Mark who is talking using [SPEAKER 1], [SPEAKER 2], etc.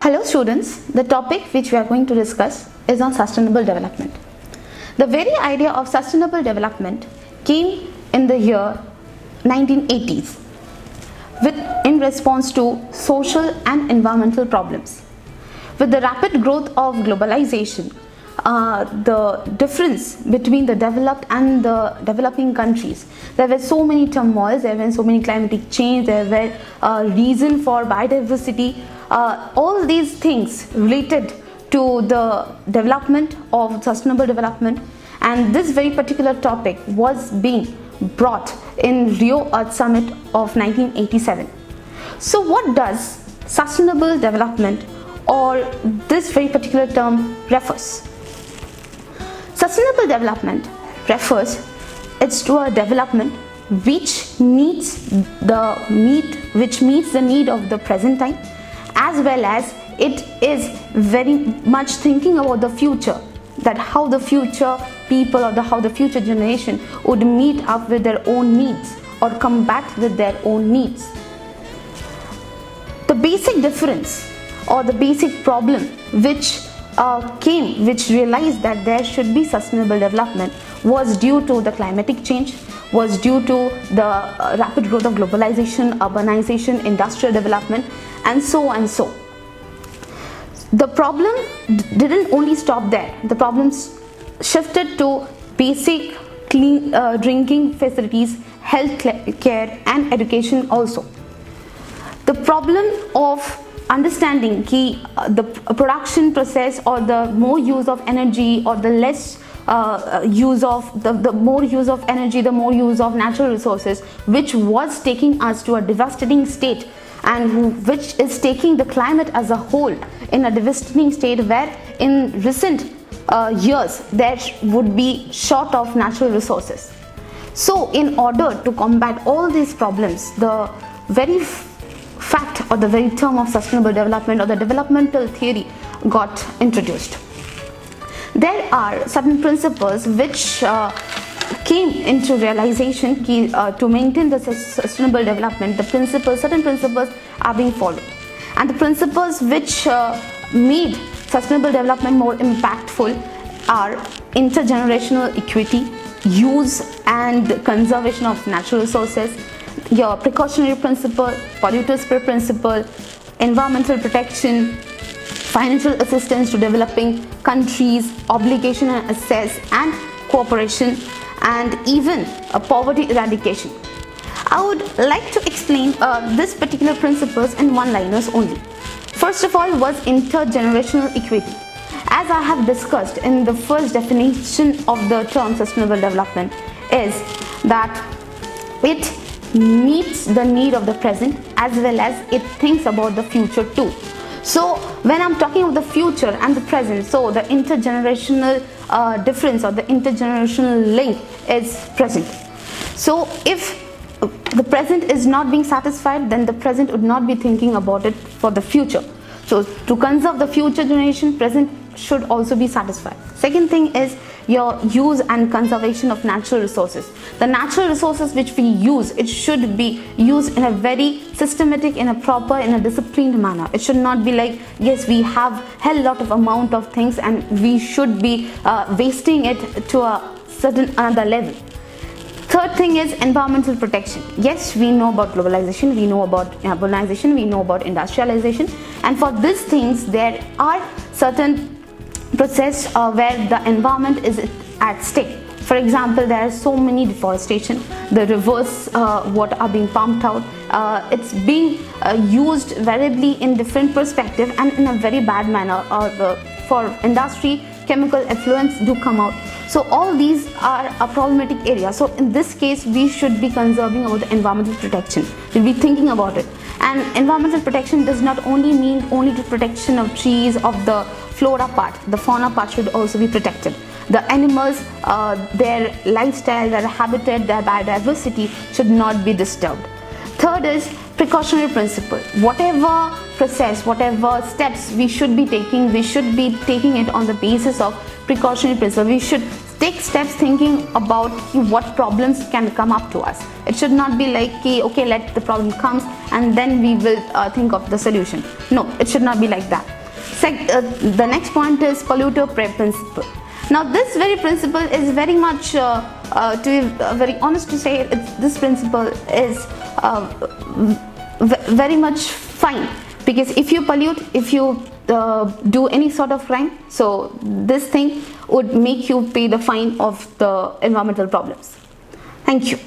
[SPEAKER 1] Hello students, the topic which we are going to discuss is on sustainable development. The very idea of sustainable development came in the year 1980s in response to social and environmental problems. With the rapid growth of globalization, the difference between the developed and the developing countries, there were so many turmoils, there were so many climatic change, there were reason for biodiversity, all these things related to the development of sustainable development, and this very particular topic was being brought in Rio Earth Summit of 1987. So what does sustainable development or this very particular term refers? Sustainable development refers to a development which meets the need of the present time, as well as it is very much thinking about the future, that how the future people or how the future generation would meet up with their own needs or come back with their own needs. The basic difference or the basic problem which realized that there should be sustainable development was due to the climatic change, was due to the rapid growth of globalization, urbanization, industrial development, and so and so. The problem didn't only stop there. The problems shifted to basic clean drinking facilities, health care, and education also. The problem of understanding the production process, or the more use of energy, or the less use of the more use of energy, the more use of natural resources, which was taking us to a devastating state, and which is taking the climate as a whole in a devastating state, where in recent years there would be short of natural resources. So in order to combat all these problems, the very fact or the very term of sustainable development or the developmental theory got introduced. There are certain principles which came into realization to maintain the sustainable development. Certain principles are being followed, and the principles which made sustainable development more impactful are intergenerational equity, use and conservation of natural resources, your precautionary principle, polluter's principle, environmental protection, financial assistance to developing countries, obligation and access and cooperation, and even poverty eradication. I would like to explain these particular principles in one-liners only. First of all was intergenerational equity. As I have discussed in the first definition of the term sustainable development, is that it meets the need of the present as well as it thinks about the future too. So when I'm talking of the future and the present, so the intergenerational difference or the intergenerational link is present. So if the present is not being satisfied, then the present would not be thinking about it for the future. So to conserve the future generation, present should also be satisfied. Second thing is your use and conservation of natural resources. The natural resources which we use, it should be used in a very systematic, in a proper, in a disciplined manner. It should not be like, yes, we have hell lot of amount of things and we should be wasting it to a certain another level. Third thing is environmental protection. Yes, we know about globalization, we know about urbanization, we know about industrialization, and for these things there are certain process where the environment is at stake. For example, there are so many deforestation, the rivers what are being pumped out, it's being used variably in different perspective and in a very bad manner. For industry, chemical effluents do come out. So all these are a problematic area. So in this case, we should be conserving about the environmental protection. We'll be thinking about it. And environmental protection does not only mean only the protection of trees, of the flora part. The fauna part should also be protected. The animals, their lifestyle, their habitat, their biodiversity should not be disturbed. Third is precautionary principle. Whatever process, whatever steps we should be taking it on the basis of precautionary principle. We should take steps thinking about what problems can come up to us. It should not be like, okay, let the problem comes and then we will think of the solution. No, it should not be like that. The next point is polluter principle. Now this very principle is very much, to be very honest to say, this principle is very much fine, because if you pollute, if you do any sort of crime, so this thing would make you pay the fine of the environmental problems. Thank you.